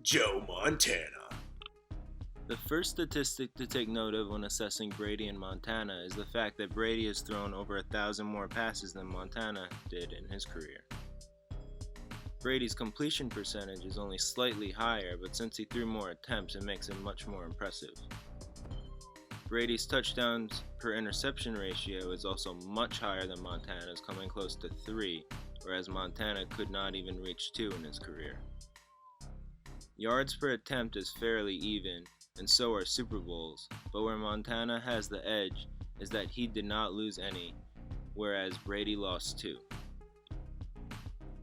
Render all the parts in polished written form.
Joe Montana. The first statistic to take note of when assessing Brady and Montana is the fact that Brady has thrown over 1,000 more passes than Montana did in his career. Brady's completion percentage is only slightly higher, but since he threw more attempts, it makes him much more impressive. Brady's touchdowns per interception ratio is also much higher than Montana's, coming close to 3, whereas Montana could not even reach 2 in his career. Yards per attempt is fairly even, and so are Super Bowls, but where Montana has the edge is that he did not lose any, whereas Brady lost 2.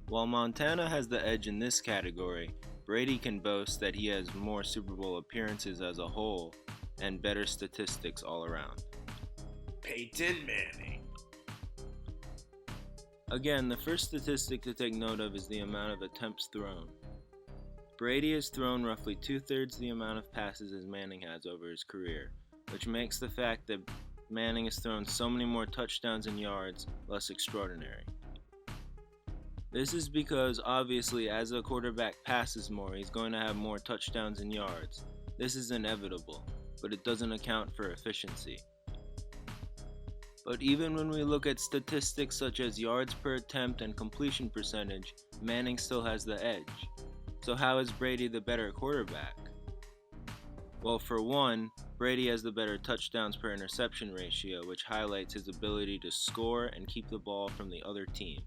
While Montana has the edge in this category, Brady can boast that he has more Super Bowl appearances as a whole and better statistics all around. Peyton Manning. Again, the first statistic to take note of is the amount of attempts thrown. Brady has thrown roughly 2/3 the amount of passes as Manning has over his career, which makes the fact that Manning has thrown so many more touchdowns and yards less extraordinary. This is because obviously as a quarterback passes more, he's going to have more touchdowns and yards. This is inevitable, but it doesn't account for efficiency. But even when we look at statistics such as yards per attempt and completion percentage, Manning still has the edge. So how is Brady the better quarterback? Well, for one, Brady has the better touchdowns per interception ratio, which highlights his ability to score and keep the ball from the other team.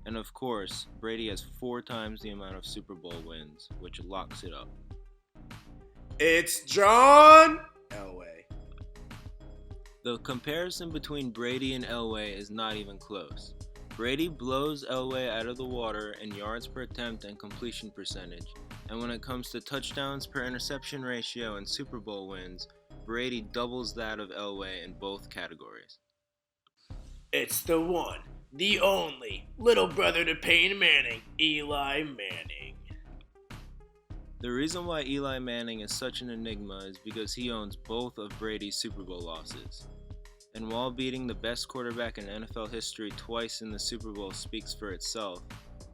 And of course, Brady has 4 times the amount of Super Bowl wins, which locks it up. It's John Elway. The comparison between Brady and Elway is not even close. Brady blows Elway out of the water in yards per attempt and completion percentage, and when it comes to touchdowns per interception ratio and Super Bowl wins, Brady doubles that of Elway in both categories. It's the one, the only, little brother to Peyton Manning, Eli Manning. The reason why Eli Manning is such an enigma is because he owns both of Brady's Super Bowl losses. And while beating the best quarterback in NFL history twice in the Super Bowl speaks for itself,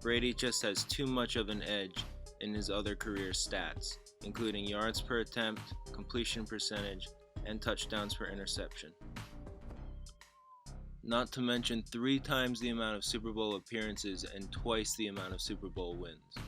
Brady just has too much of an edge in his other career stats, including yards per attempt, completion percentage, and touchdowns per interception. Not to mention 3 times the amount of Super Bowl appearances and twice the amount of Super Bowl wins.